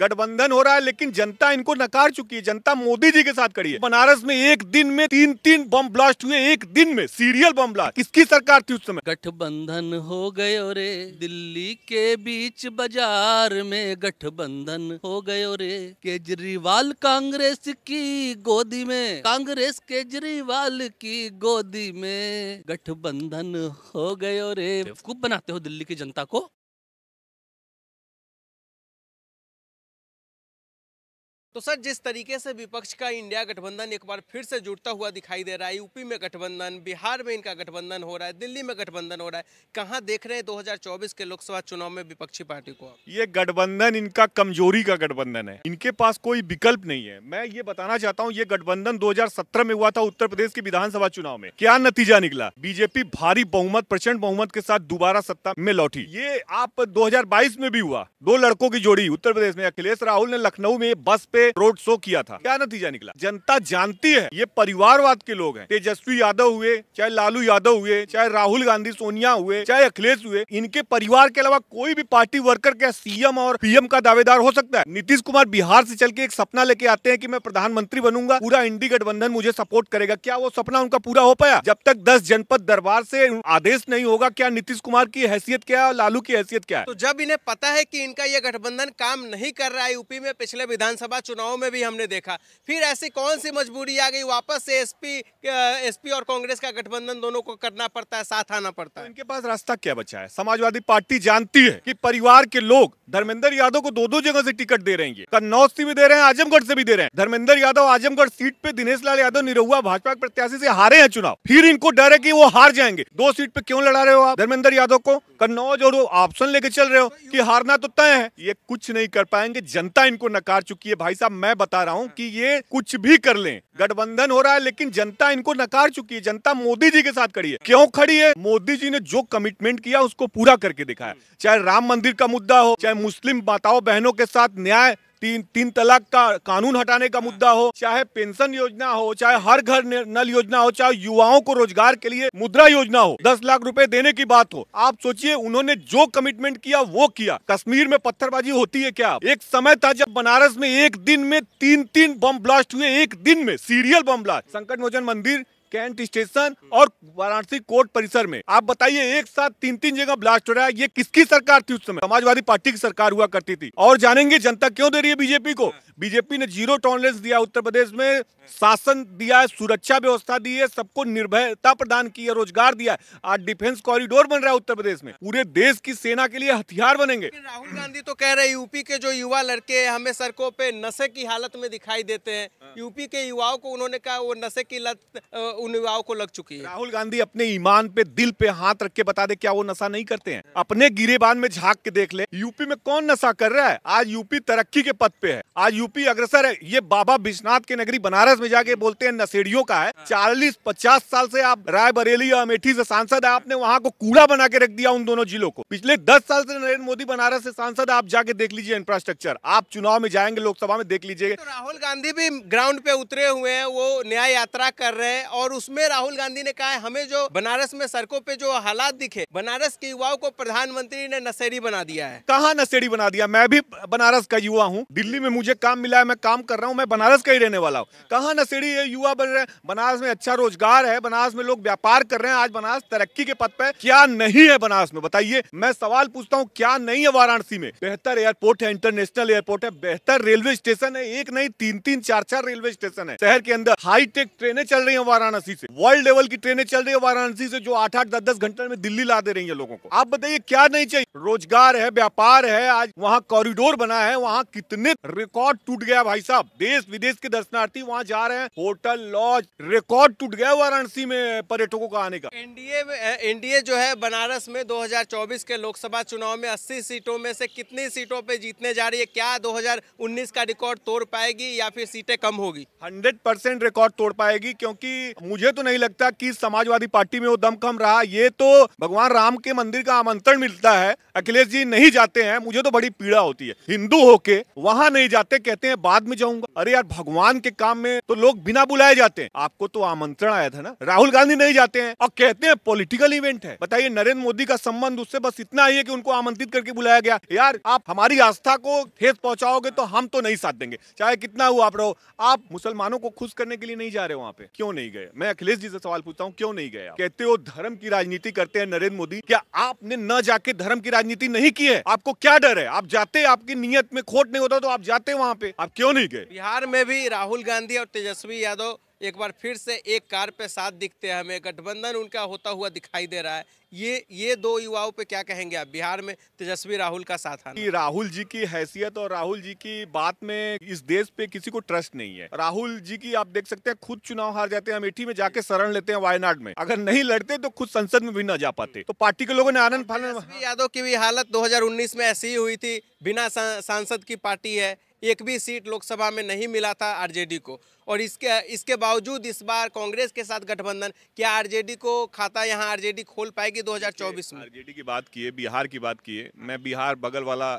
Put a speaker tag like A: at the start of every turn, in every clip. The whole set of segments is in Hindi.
A: गठबंधन हो रहा है लेकिन जनता इनको नकार चुकी है। जनता मोदी जी के साथ खड़ी है। बनारस में एक दिन में तीन बम ब्लास्ट हुए, एक दिन में सीरियल बम ब्लास्ट। किसकी सरकार थी उस समय?
B: गठबंधन हो गयो रे, दिल्ली के बीच बाजार में गठबंधन हो गयो रे। केजरीवाल कांग्रेस की गोदी में, कांग्रेस केजरीवाल की गोदी में गठबंधन हो गयो रे। बेवकूफ बनाते हो दिल्ली की जनता को।
C: तो सर, जिस तरीके से विपक्ष का इंडिया गठबंधन एक बार फिर से जुड़ता हुआ दिखाई दे रहा है, यूपी में गठबंधन, बिहार में इनका गठबंधन हो रहा है, दिल्ली में गठबंधन हो रहा है, कहां देख रहे हैं 2024 के लोकसभा चुनाव में विपक्षी पार्टी को?
A: ये गठबंधन इनका कमजोरी का गठबंधन है। इनके पास कोई विकल्प नहीं है। मैं ये बताना चाहता हूँ, ये गठबंधन 2017 में हुआ था उत्तर प्रदेश की विधानसभा चुनाव में। क्या नतीजा निकला? बीजेपी भारी बहुमत, प्रचंड बहुमत के साथ दोबारा सत्ता में लौटी। ये आप 2022 में भी हुआ। दो लड़कों की जोड़ी उत्तर प्रदेश में, अखिलेश राहुल ने लखनऊ में बस पे रोड शो किया था। क्या नतीजा निकला? जनता जानती है ये परिवारवाद के लोग हैं। तेजस्वी यादव हुए, चाहे लालू यादव हुए, चाहे राहुल गांधी, सोनिया हुए, चाहे अखिलेश हुए, इनके परिवार के अलावा कोई भी पार्टी वर्कर क्या सीएम और पीएम का दावेदार हो सकता है? नीतीश कुमार बिहार से चल के एक सपना लेके आते हैं कि मैं प्रधानमंत्री बनूंगा, पूरा इंडी गठबंधन मुझे सपोर्ट करेगा। क्या वो सपना उनका पूरा हो पाया? जब तक 10 जनपद दरबार से आदेश नहीं होगा, क्या नीतीश कुमार की हैसियत क्या है, लालू की हैसियत क्या है?
C: तो जब इन्हें पता है कि इनका ये गठबंधन काम नहीं कर रहा है, यूपी में पिछले विधानसभा चुनाव में भी हमने देखा, फिर ऐसी कौन सी मजबूरी आ गई वापस से एसपी और कांग्रेस का गठबंधन दोनों को करना पड़ता है, साथ आना पड़ता है?
A: इनके पास रास्ता क्या बचा है? समाजवादी पार्टी जानती है कि परिवार के लोग धर्मेंद्र यादव को दो जगह से टिकट दे रहे हैं। कन्नौज से भी दे रहे हैं, आजमगढ़ से भी दे रहे हैं। धर्मेंद्र यादव आजमगढ़ सीट पे दिनेश लाल यादव निरहुआ भाजपा के प्रत्याशी से हारे हैं चुनाव। फिर इनको डर है कि वो हार जाएंगे। 2 सीट पे क्यों लड़ा रहे हो आप धर्मेंद्र यादव को? कन्नौज और ऑप्शन लेके चल रहे हो कि हारना तो तय है। ये कुछ नहीं कर पाएंगे। जनता इनको नकार चुकी है। भाई साहब, मैं बता रहा हूँ कि ये कुछ भी कर लें, गठबंधन हो रहा है लेकिन जनता इनको नकार चुकी है। जनता मोदी जी के साथ खड़ी है। क्यों खड़ी है? मोदी जी ने जो कमिटमेंट किया उसको पूरा करके दिखाया। चाहे राम मंदिर का मुद्दा हो, चाहे मुस्लिम माताओं बहनों के साथ न्याय, तीन तलाक का कानून हटाने का मुद्दा हो, चाहे पेंशन योजना हो, चाहे हर घर नल योजना हो, चाहे युवाओं को रोजगार के लिए मुद्रा योजना हो, 10 लाख रुपए देने की बात हो। आप सोचिए, उन्होंने जो कमिटमेंट किया वो किया। कश्मीर में पत्थरबाजी होती है क्या? एक समय था जब बनारस में एक दिन में तीन बम ब्लास्ट हुए, एक दिन में सीरियल बम ब्लास्ट। संकट मोचन मंदिर, कैंट स्टेशन और वाराणसी कोर्ट परिसर में। आप बताइए, एक साथ तीन जगह ब्लास्ट हो रहा है। ये किसकी सरकार थी उस समय? समाजवादी पार्टी की सरकार हुआ करती थी। और जानेंगे जनता क्यों दे रही है बीजेपी को? बीजेपी ने जीरो टॉलरेंस दिया उत्तर प्रदेश में, शासन दिया है, सुरक्षा व्यवस्था दी है, सबको निर्भयता प्रदान की है, रोजगार दिया है। आज डिफेंस कॉरिडोर बन रहा है उत्तर प्रदेश में। पूरे देश की सेना के लिए हथियार बनेंगे।
C: राहुल गांधी तो कह रहे हैं यूपी के जो युवा लड़के हमें सड़कों पे नशे की हालत में दिखाई देते हैं। यूपी के युवाओं को उन्होंने कहा वो नशे की लत उन युवाओं को लग चुकी है।
A: राहुल गांधी अपने ईमान पे, दिल पे हाथ रख के बता दे, क्या वो नशा नहीं करते हैं? अपने गिरेबान में झांक के देख ले, यूपी में कौन नशा कर रहा है? आज यूपी तरक्की के पथ पे है, आज यूपी अग्रसर है। ये बाबा विश्वनाथ के नगरी बनारस में जाके बोलते हैं नशेड़ियों का है। 40-50 साल से आप रायबरेली या अमेठी से सांसद है, आपने वहाँ को कूड़ा बना के रख दिया उन दोनों जिलों को। पिछले 10 साल से नरेंद्र मोदी बनारस से सांसद, आप जाके देख लीजिए इंफ्रास्ट्रक्चर। आप चुनाव में जाएंगे, लोकसभा में देख लीजिए।
C: तो राहुल गांधी भी ग्राउंड पे उतरे हुए हैं, वो न्याय यात्रा कर रहे हैं और उसमें राहुल गांधी ने कहा है हमें जो बनारस में सड़कों पे जो हालात दिखे, बनारस के युवाओं को प्रधानमंत्री ने नशेड़ी बना दिया है।
A: कहाँ नशेड़ी बना दिया? मैं भी बनारस का युवा हूँ, दिल्ली में मुझे काम मिला है, मैं काम कर रहा हूँ, मैं बनारस का ही रहने वाला हूँ। कहाँ नशेड़ी है? युवा बन रहे हैं। बनारस में अच्छा रोजगार है, बनारस में लोग व्यापार कर रहे हैं। आज बनारस तरक्की के पथ पे। क्या नहीं है बनारस में? बताइए। मैं सवाल पूछता हूँ, क्या नहीं है वाराणसी में? बेहतर एयरपोर्ट है, इंटरनेशनल एयरपोर्ट है, बेहतर रेलवे स्टेशन है, एक नहीं 3-3, 4-4 रेलवे स्टेशन है शहर के अंदर। हाईटेक ट्रेनें चल रही है वाराणसी से, वर्ल्ड लेवल की ट्रेनें चल रही है वाराणसी से, जो 8-8, 10-10 घंटे में दिल्ली ला दे रही है लोगों को। आप बताइए, क्या नहीं चाहिए? रोजगार है, व्यापार है, आज वहाँ कॉरिडोर बना है, वहाँ कितने रिकॉर्ड टूट गया भाई साहब। देश विदेश के दर्शनार्थी वहाँ जा रहे हैं, होटल लॉज, रिकॉर्ड टूट गया वाराणसी में पर्यटकों का आने का।
C: एनडीए जो है बनारस में 2024 के लोकसभा चुनाव में 80 सीटों में से कितनी सीटों पे जीतने जा रही है? क्या 2019 का रिकॉर्ड तोड़ पाएगी या फिर सीटें कम होगी?
A: 100% रिकॉर्ड तोड़ पाएगी, क्योंकि मुझे तो नहीं लगता कि समाजवादी पार्टी में वो दम कम रहा। ये तो भगवान राम के मंदिर का आमंत्रण मिलता है, अखिलेश जी नहीं जाते हैं, मुझे तो बड़ी पीड़ा होती है। हिंदू होके वहां नहीं जाते, कहते कहते हैं बाद में जाऊंगा। अरे यार, भगवान के काम में तो लोग बिना बुलाए जाते हैं। आपको तो आमंत्रण आया था ना, राहुल गांधी नहीं जाते हैं और कहते हैं पॉलिटिकल इवेंट है। बताइए, नरेंद्र मोदी का संबंध उससे बस इतना ही है कि उनको आमंत्रित करके बुलाया गया। यार, आप हमारी आस्था को ठेस पहुंचाओगे तो हम तो नहीं साथ देंगे, चाहे कितना हुआ आप रहो। आप मुसलमानों को खुश करने के लिए नहीं जा रहे हो वहां पे, क्यों नहीं गए? मैं अखिलेश जी से सवाल पूछता हूँ, क्यों नहीं गए? कहते हो धर्म की राजनीति करते हैं नरेंद्र मोदी, क्या आपने न जाके धर्म की राजनीति नहीं की है? आपको क्या डर है? आप जाते, आपकी नीयत में खोट नहीं होता तो आप जाते वहां पे, आप क्यों नहीं गए?
C: बिहार में भी राहुल गांधी और तेजस्वी यादव एक बार फिर से एक कार पे साथ दिखते हैं, हमें गठबंधन उनका होता हुआ दिखाई दे रहा है। ये दो युवाओं पे क्या कहेंगे आप, बिहार में तेजस्वी राहुल का साथ आना?
A: राहुल जी की हैसियत और राहुल जी की बात में इस देश पे किसी को ट्रस्ट नहीं है। राहुल जी की आप देख सकते हैं, खुद चुनाव हार जाते हैं, अमेठी में जाके शरण लेते हैं, वायनाड में अगर नहीं लड़ते तो खुद संसद में भी न जा पाते। तो पार्टी के लोगों ने आनंद फानंद।
C: तेजस्वी यादव की भी हालत 2019 में ऐसी ही हुई थी, बिना सांसद की पार्टी है, एक भी सीट लोकसभा में नहीं मिला था आरजेडी को, और इसके बावजूद इस बार कांग्रेस के साथ गठबंधन। क्या आरजेडी को खाता यहाँ आरजेडी खोल पाएगी 2024 में?
A: आरजेडी की बात की है, बिहार की बात की है। मैं बिहार बगल वाला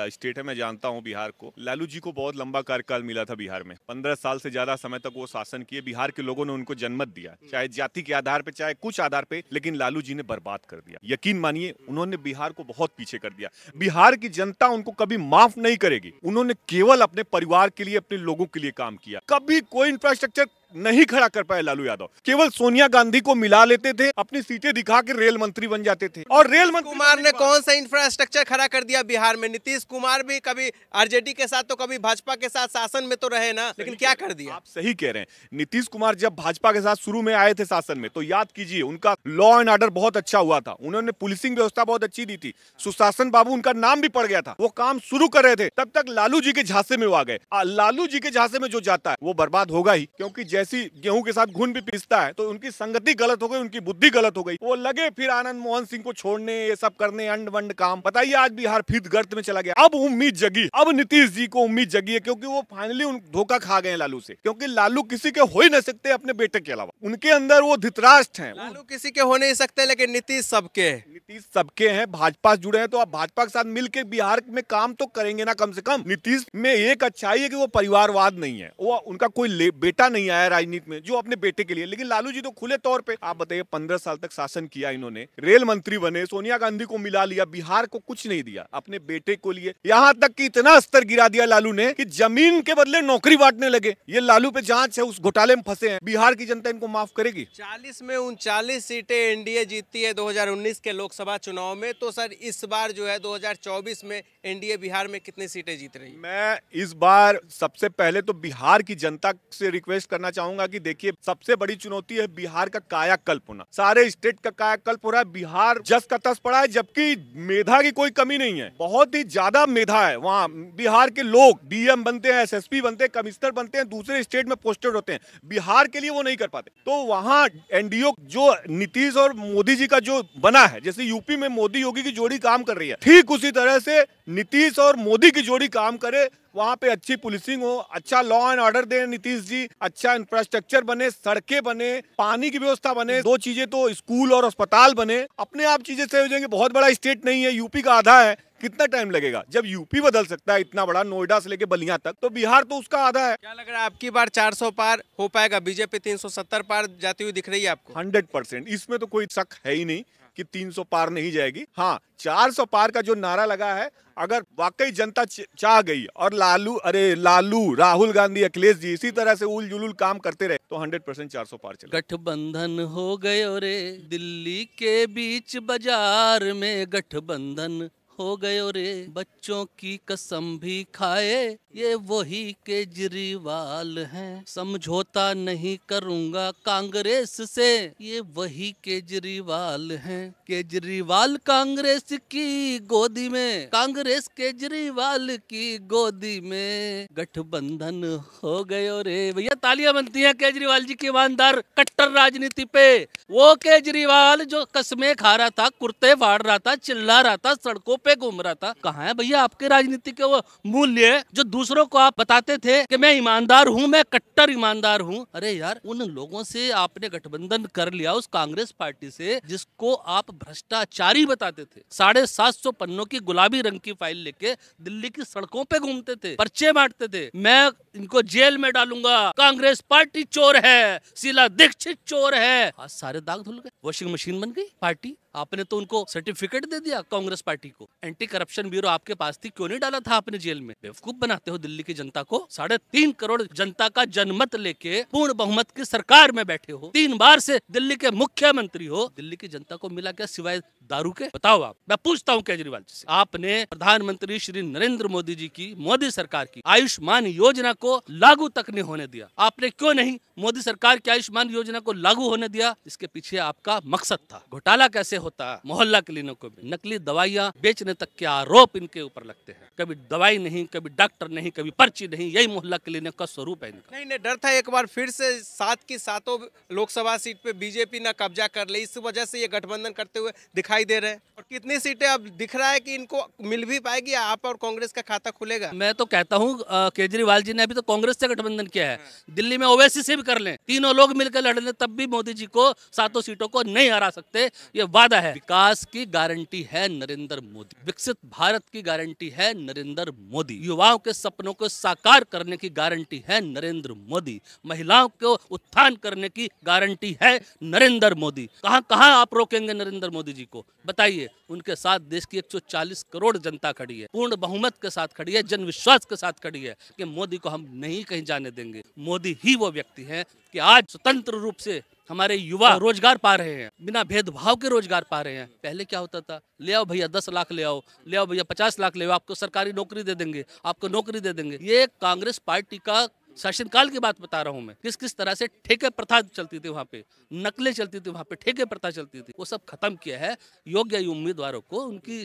A: स्टेट है, मैं जानता हूँ बिहार को। लालू जी को बहुत लंबा कार्यकाल मिला था बिहार में, 15 साल से ज्यादा समय तक वो शासन किए। बिहार के लोगों ने उनको जन्मत दिया, चाहे जाति के आधार पे, चाहे कुछ आधार पे, लेकिन लालू जी ने बर्बाद कर दिया। यकीन मानिए, उन्होंने बिहार को बहुत पीछे कर दिया। बिहार की जनता उनको कभी माफ नहीं करेगी। उन्होंने केवल अपने परिवार के लिए, अपने लोगों के लिए काम किया। कभी कोई इंफ्रास्ट्रक्चर नहीं खड़ा कर पाए लालू यादव। केवल सोनिया गांधी को मिला लेते थे, अपनी सीटें दिखा के रेल मंत्री बन जाते थे। और रेल मंत्री
C: कुमार ने कौन सा इंफ्रास्ट्रक्चर खड़ा कर दिया बिहार में? नीतीश कुमार भी कभी आरजेडी के साथ तो कभी भाजपा के साथ शासन में तो रहे ना, लेकिन क्या कर दिया?
A: आप सही कह रहे हैं। नीतीश कुमार जब भाजपा के साथ शुरू में आए थे शासन में, तो याद कीजिए, उनका लॉ एंड ऑर्डर बहुत अच्छा हुआ था। उन्होंने पुलिसिंग व्यवस्था बहुत अच्छी दी थी। सुशासन बाबू उनका नाम भी पड़ गया था, वो काम शुरू कर रहे थे। तब तक लालू जी के झांसे में वो आ गए। लालू जी के झांसे में जो जाता है वो बर्बाद होगा ही, क्योंकि जैसी गेहूं के घुन भी पिसता है, तो उनकी संगति गलत हो गई, उनकी बुद्धि गलत हो गई। वो लगे फिर आनंद मोहन सिंह को छोड़ने, ये सब करने, अंड वंड काम। बताइए, आज बिहार फिर गर्त में चला गया। अब उम्मीद जगी, अब नीतीश जी को उम्मीद जगी है, क्योंकि वो फाइनली धोखा खा गए लालू से। क्योंकि लालू किसी के हो ही नहीं सकते अपने बेटे के अलावा, उनके अंदर वो धृतराष्ट्र हैं।
C: लालू किसी के हो नहीं सकते, लेकिन नीतीश सबके हैं।
A: नीतीश सबके हैं, भाजपा जुड़े हैं, तो आप भाजपा के साथ मिलकर बिहार में काम तो करेंगे ना कम से कम। नीतीश में एक अच्छाई है कि वो परिवारवाद नहीं है, वो उनका कोई बेटा नहीं आया राजनीति में जो अपने बेटे के लिए। लेकिन लालू जी तो खुले तौर पे, आप बताइए, 15 साल तक शासन किया इन्होंने, रेल मंत्री बने, सोनिया गांधी को मिला लिया, बिहार को कुछ नहीं दिया, अपने बेटे को लिए। यहाँ तक कि इतना स्तर गिरा दिया लालू ने कि जमीन के बदले नौकरी बांटने लगे। ये लालू पे जांच है, उस घोटाले में फंसे हैं। बिहार की जनता इनको माफ करेगी?
C: 40 में 39 सीटें एनडीए जीतती है 2019 के लोकसभा चुनाव में। तो सर, इस बार जो है 2024 में एनडीए बिहार में कितनी सीटें जीत रही है?
A: मैं इस बार सबसे पहले तो बिहार की जनता से रिक्वेस्ट करना चाहूंगा कि देखिए, सबसे बड़ी चुनौती है बिहार का कायाकल्प होना। सारे स्टेट का कायाकल्प हो रहा है, बिहार जस का तस पड़ा है, जबकि मेधा की कोई कमी नहीं है। बहुत ही ज्यादा मेधा है वहाँ। बिहार के लोग डीएम बनते हैं, एसएसपी बनते हैं, कमिश्नर बनते हैं, दूसरे स्टेट में पोस्टेड होते हैं, बिहार के लिए वो नहीं कर पाते। तो वहाँ एनडीओ जो नीतीश और मोदी जी का जो बना है, जैसे यूपी में मोदी योगी की जोड़ी काम कर रही है, ठीक उसी तरह से नीतीश और मोदी की जोड़ी काम करे। वहाँ पे अच्छी पुलिसिंग हो, अच्छा लॉ एंड ऑर्डर दे नीतीश जी, अच्छा इंफ्रास्ट्रक्चर बने, सड़कें बने, पानी की व्यवस्था बने, दो चीजें तो स्कूल और अस्पताल बने, अपने आप चीजें सही हो जाएंगे। बहुत बड़ा स्टेट नहीं है, यूपी का आधा है। कितना टाइम लगेगा? जब यूपी बदल सकता है इतना बड़ा, नोएडा से लेके बलिया तक, तो बिहार तो उसका आधा है।
C: क्या लग रहा है आपकी बार 400 पार हो पाएगा? बीजेपी 370 पार जाती हुई दिख रही है आपको?
A: 100%, इसमें तो कोई शक है ही नहीं कि 300 पार नहीं जाएगी। हाँ, 400 पार का जो नारा लगा है, अगर वाकई जनता चाह गई और लालू, राहुल गांधी, अखिलेश जी इसी तरह से उल जुलूल काम करते रहे, तो 100% 400 पार चले।
B: गठबंधन हो गयो रे, दिल्ली के बीच बाजार में गठबंधन हो गयो रे। बच्चों की कसम भी खाए, ये वही केजरीवाल हैं। समझौता नहीं करूंगा कांग्रेस से, ये वही केजरीवाल हैं। केजरीवाल कांग्रेस की गोदी में, कांग्रेस केजरीवाल की गोदी में, गठबंधन हो गयो रे। भैया तालियां बनती हैं केजरीवाल जी की ईमानदार कट्टर राजनीति पे। वो केजरीवाल जो कस्में खा रहा था, कुर्ते फाड़ रहा था, चिल्ला रहा था, सड़कों पे घूम रहा था, कहाँ है भैया आपके राजनीति के वो मूल्य जो दूसरों को आप बताते थे कि मैं ईमानदार हूँ, मैं कट्टर ईमानदार हूँ। अरे यार, उन लोगों से आपने गठबंधन कर लिया, उस कांग्रेस पार्टी से जिसको आप भ्रष्टाचारी बताते थे। 750 पन्नों की गुलाबी रंग की फाइल लेके दिल्ली की सड़कों पे घूमते थे, पर्चे बांटते थे, मैं इनको जेल में डालूंगा, कांग्रेस पार्टी चोर है, शीला दीक्षित चोर है। आज सारे दाग धुल गए, वॉशिंग मशीन बन गई पार्टी। आपने तो उनको सर्टिफिकेट दे दिया कांग्रेस पार्टी को। एंटी करप्शन ब्यूरो आपके पास थी, क्यों नहीं डाला था आपने जेल में? बेवकूफ बनाते हो दिल्ली की जनता को। 3.5 करोड़ जनता का जनमत लेके पूर्ण बहुमत की सरकार में बैठे हो, 3 बार से दिल्ली के मुख्यमंत्री हो। दिल्ली की जनता को मिला क्या सिवाय दारू के? बताओ आप। मैं पूछता हूँ केजरीवाल जी से, आपने प्रधानमंत्री श्री नरेंद्र मोदी जी की, मोदी सरकार की आयुष्मान योजना को लागू तक नहीं होने दिया। आपने क्यों नहीं मोदी सरकार की आयुष्मान योजना को लागू होने दिया? इसके पीछे आपका मकसद था। घोटाला कैसे होता है? मोहल्ला क्लिनिकों में नकली दवाइयां बेचने तक के आरोप इनके ऊपर लगते हैं। कभी दवाई नहीं, कभी डॉक्टर नहीं, कभी पर्ची नहीं। यही मोहल्ला क्लिनिक का स्वरूप है इनका।
C: नहीं, डर था एक बार फिर से 7 की 7 लोकसभा सीट पे बीजेपी ना कब्जा कर ले, इस वजह से ये गठबंधन करते हुए दिखाई दे रहे हैं। और कितनी सीटें अब दिख रहा है कि इनको मिल भी पाएगी, आप और कांग्रेस का खाता खुलेगा?
B: मैं तो कहता हूँ केजरीवाल जी ने अभी तो कांग्रेस से गठबंधन किया है, दिल्ली में ओवैसी से भी कर लें, तीनों लोग मिलकर लड़ लें, तब भी मोदी जी को 7 सीटों को नहीं हरा सकते। ये वादा है। विकास की गारंटी है नरेंद्र मोदी, विकसित भारत की गारंटी है नरेंद्र मोदी, युवाओं के सपनों को साकार करने की गारंटी है नरेंद्र मोदी, महिलाओं को उत्थान करने की गारंटी है नरेंद्र मोदी। कहां कहां आप रोकेंगे नरेंद्र मोदी जी को? बताइए। उनके साथ देश की 140 करोड़ जनता खड़ी है, पूर्ण बहुमत के साथ खड़ी है, जन विश्वास के साथ खड़ी है कि मोदी को हम नहीं कहीं जाने देंगे। मोदी ही वो व्यक्ति है कि आज स्वतंत्र रूप से हमारे युवा रोजगार पा रहे हैं, बिना भेदभाव के रोजगार पा रहे हैं। पहले क्या होता था? ले आओ भैया 10 लाख ले आओ, ले आओ भैया 50 लाख ले आओ, आपको सरकारी नौकरी दे देंगे, आपको नौकरी दे देंगे। ये कांग्रेस पार्टी का शासनकाल की बात बता रहा हूं मैं। किस किस तरह से ठेके प्रथा चलती थी वहां पे, नकलें चलती थी वहां पे, ठेके प्रथा चलती थी, वो सब खत्म किया है। योग्य उम्मीदवारों को उनकी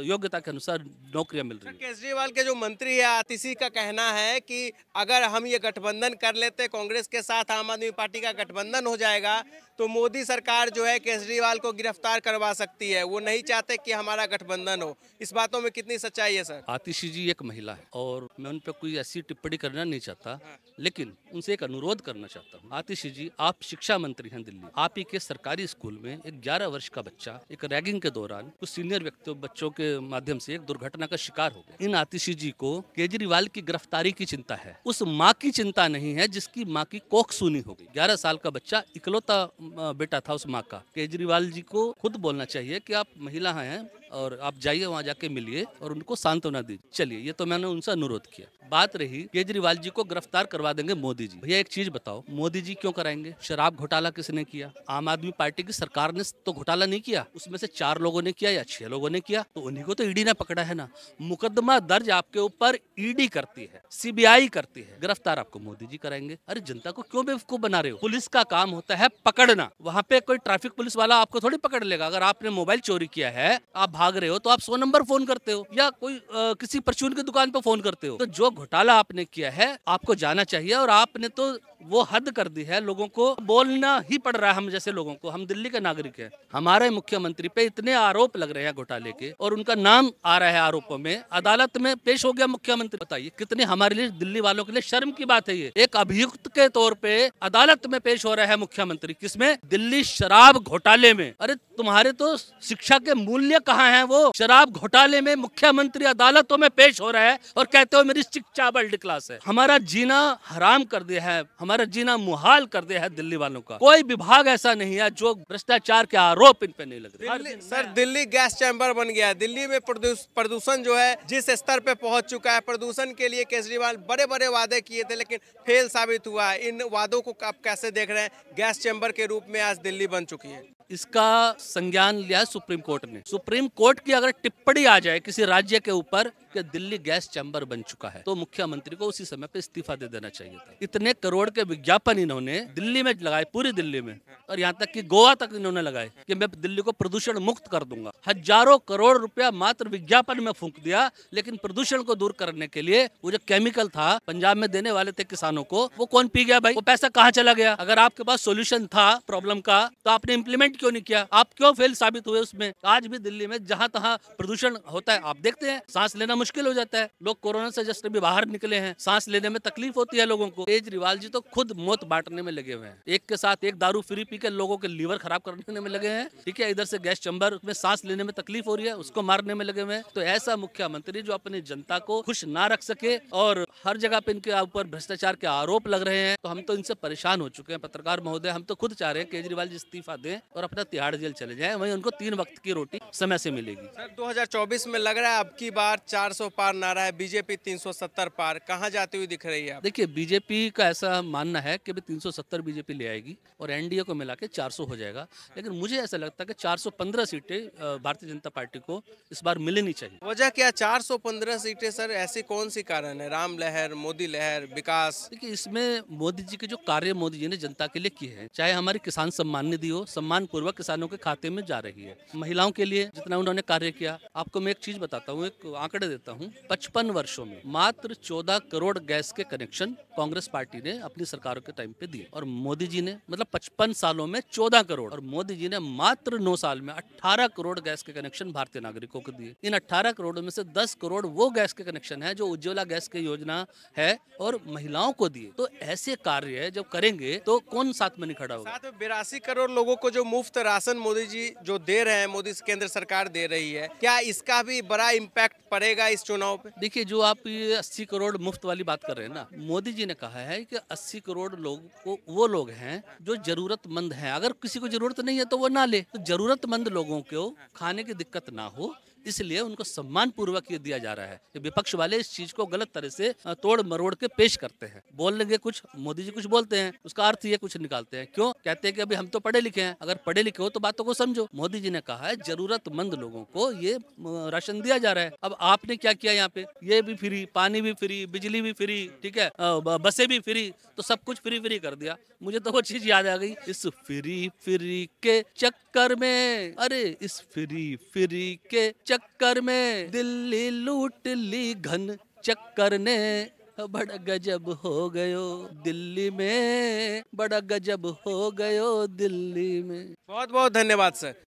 B: योग्यता के अनुसार नौकरियां मिल रही है।
C: केजरीवाल के जो मंत्री है आतिशी का कहना है कि अगर हम ये गठबंधन कर लेते, कांग्रेस के साथ आम आदमी पार्टी का गठबंधन हो जाएगा, तो मोदी सरकार जो है केजरीवाल को गिरफ्तार करवा सकती है। वो नहीं चाहते कि हमारा गठबंधन हो। इस बातों में कितनी सच्चाई है सर?
B: आतिशी जी एक महिला है और मैं उन पर कोई ऐसी टिप्पणी करना नहीं चाहता, लेकिन उनसे एक अनुरोध करना चाहता हूँ। आतिशी जी, आप शिक्षा मंत्री हैं दिल्ली, आप ही के सरकारी स्कूल में एक 11 वर्ष का बच्चा एक रैगिंग के दौरान कुछ सीनियर व्यक्तियों बच्चों के माध्यम से एक दुर्घटना का शिकार हो गया। इन आतिशी जी को केजरीवाल की गिरफ्तारी की चिंता है, उस माँ की चिंता नहीं है जिसकी माँ की कोख सूनी हो गई। 11 साल का बच्चा इकलौता बेटा था उस माँ का। केजरीवाल जी को खुद बोलना चाहिए कि आप महिला हैं और आप जाइए वहाँ जाके मिलिए और उनको सांत्वना दीजिए। चलिए, ये तो मैंने उनसे अनुरोध किया। बात रही केजरीवाल जी को गिरफ्तार करवा देंगे मोदी जी। भैया एक चीज बताओ, मोदी जी क्यों कराएंगे? शराब घोटाला किसने किया? आम आदमी पार्टी की सरकार ने तो घोटाला नहीं किया, उसमें से 4 लोगों ने किया या 6 लोगों ने किया, तो उन्हीं को तो ईडी ने पकड़ा है ना। मुकदमा दर्ज आपके ऊपर ईडी करती है, सीबीआई करती है, गिरफ्तार आपको मोदी जी कराएंगे। अरे जनता को क्यों बेवकूफ बना रहे हो? पुलिस का काम होता है पकड़ना, वहाँ पे कोई ट्रैफिक पुलिस वाला आपको थोड़ी पकड़ लेगा। अगर आपने मोबाइल चोरी किया है, आप भाग रहे हो, तो आप 100 नंबर फोन करते हो या कोई किसी परचून की दुकान पे फोन करते हो। तो जो घोटाला आपने किया है आपको जाना चाहिए, और आपने तो वो हद कर दी है, लोगों को बोलना ही पड़ रहा है। हम जैसे लोगों को, हम दिल्ली के नागरिक हैं, हमारे मुख्यमंत्री पे इतने आरोप लग रहे हैं घोटाले के और उनका नाम आ रहा है आरोपों में, अदालत में पेश हो गया मुख्यमंत्री। बताइए कितने हमारे लिए, दिल्ली वालों के लिए शर्म की बात है। ये एक अभियुक्त के तौर पे अदालत में पेश हो रहा है मुख्यमंत्री। किसमें? दिल्ली शराब घोटाले में। अरे तुम्हारे तो शिक्षा के मूल्य कहाँ हैं? वो शराब घोटाले में मुख्यमंत्री अदालतों में पेश हो रहा है और कहते हो मेरी शिक्षा वर्ल्ड क्लास है। हमारा जीना हराम कर दिया है, हमारा जीना मुहाल कर दिया है दिल्ली वालों का। कोई विभाग ऐसा नहीं है जो भ्रष्टाचार के आरोप इन पे नहीं लग रहे।
C: सर, दिल्ली गैस चैम्बर बन गया है। दिल्ली में प्रदूषण जो है जिस स्तर पे पहुंच चुका है, प्रदूषण के लिए केजरीवाल बड़े बड़े वादे किए थे लेकिन फेल साबित हुआ है। इन वादों को आप कैसे देख रहे हैं? गैस चैम्बर के रूप में आज दिल्ली बन चुकी है।
B: इसका संज्ञान लिया है सुप्रीम कोर्ट ने। सुप्रीम कोर्ट की अगर टिप्पणी आ जाए किसी राज्य के ऊपर कि दिल्ली गैस चैम्बर बन चुका है, तो मुख्यमंत्री को उसी समय पे इस्तीफा दे देना चाहिए था। इतने करोड़ के विज्ञापन इन्होंने दिल्ली में लगाए, पूरी दिल्ली में, और यहाँ तक कि गोवा तक इन्होंने लगाए कि मैं दिल्ली को प्रदूषण मुक्त कर दूंगा। हजारों करोड़ रुपया मात्र विज्ञापन में फूंक दिया, लेकिन प्रदूषण को दूर करने के लिए वो जो केमिकल था पंजाब में देने वाले थे किसानों को, वो कौन पी गया भाई? वो पैसा कहाँ चला गया? अगर आपके पास सोल्यूशन था प्रॉब्लम का तो आपने इम्प्लीमेंट क्यों नहीं किया? आप क्यों फेल साबित हुए उसमें? आज भी दिल्ली में जहां तहां प्रदूषण होता है, आप देखते हैं, सांस लेना मुश्किल हो जाता है। लोग कोरोना से जस्ट अभी बाहर निकले हैं, सांस लेने में तकलीफ होती है लोगों को। केजरीवाल जी तो खुद मौत बांटने में लगे हुए हैं। एक के साथ एक दारू फ्री पी के लोगों के लीवर खराब करने में लगे हैं, ठीक है। इधर से गैस चैम्बर में सांस लेने में तकलीफ हो रही है, उसको मारने में लगे हुए हैं। तो ऐसा मुख्यमंत्री जो अपनी जनता को खुश ना रख सके और हर जगह पे इनके ऊपर भ्रष्टाचार के आरोप लग रहे हैं, तो हम तो इनसे परेशान हो चुके हैं। पत्रकार महोदय, हम तो खुद चाह रहे हैं केजरीवाल जी इस्तीफा दें और अपना तिहाड़ जेल चले जाएं, वहीं उनको 3 वक्त की रोटी समय से मिलेगी।
C: सर 2024 में लग रहा है अब की बार 400 पार नारा है, बीजेपी 370 पार, कहाँ जाती हुई दिख रही है?
B: देखिए, बीजेपी का ऐसा मानना है कि 370 बीजेपी ले आएगी और एनडीए को मिला के 400 हो जाएगा, लेकिन मुझे ऐसा लगता है कि 415 सीटें भारतीय जनता पार्टी को इस बार मिलनी चाहिए।
C: वजह क्या 415 सीटें सर, ऐसी कौन सी कारण है? राम लहर, मोदी लहर, विकास?
B: देखिए, इसमें मोदी जी के जो कार्य मोदी जी ने जनता के लिए किए हैं, चाहे हमारी किसान सम्मान निधि हो, सम्मान पूर्वक किसानों के खाते में जा रही है। महिलाओं के लिए जितना उन्होंने कार्य किया, आपको मैं एक चीज बताता हूँ, एक आंकड़े देता हूँ। 55 वर्षों में मात्र 14 करोड़ गैस के कनेक्शन कांग्रेस पार्टी ने अपनी सरकारों के टाइम पे दिए, और मोदी जी ने मतलब 55 सालों में 14 करोड़, और मोदी जी ने मात्र 9 साल में 18 करोड़ गैस के कनेक्शन भारतीय नागरिकों को दिए। इन 18 करोड़ में से 10 करोड़ वो गैस के कनेक्शन है जो उज्ज्वला गैस की योजना है और महिलाओं को दिए। तो ऐसे कार्य जब करेंगे तो कौन साथ में नहीं खड़ा होगा?
C: साथ में 82 करोड़ लोगों को जो मुफ्त राशन मोदी जी जो दे रहे हैं, मोदी केंद्र सरकार दे रही है, क्या इसका भी बड़ा इम्पैक्ट पड़ेगा इस चुनाव पे?
B: देखिए, जो आप ये 80 करोड़ मुफ्त वाली बात कर रहे हैं ना, मोदी जी ने कहा है कि 80 करोड़ लोग को वो लोग हैं जो जरूरतमंद हैं। अगर किसी को जरूरत नहीं है तो वो ना ले। तो जरूरतमंद लोगों को खाने की दिक्कत ना हो, इसलिए उनको सम्मान पूर्वक ये दिया जा रहा है। कि विपक्ष वाले इस चीज को गलत तरह से तोड़ मरोड़ के पेश करते हैं। बोल लेंगे कुछ, मोदी जी कुछ बोलते हैं, उसका अर्थ ये कुछ निकालते हैं। क्यों? कहते हैं कि अभी हम तो पढ़े लिखे हैं। अगर पढ़े लिखे हो तो बातों को समझो। मोदी जी ने कहा है जरूरतमंद लोगों को ये राशन दिया जा रहा है। अब आपने क्या किया यहाँ पे? ये भी फ्री, पानी भी फ्री, बिजली भी फ्री, ठीक है, बसें भी फ्री, तो सब कुछ फ्री फ्री कर दिया। मुझे तो वो चीज याद आ गई, इस फ्री फ्री के चक्कर में, अरे इस फ्री फ्री के चक्कर में दिल्ली लूट ली घन चक्कर ने, बड़ा गजब हो गयो दिल्ली में, बड़ा गजब हो गयो दिल्ली में।
C: बहुत बहुत धन्यवाद सर।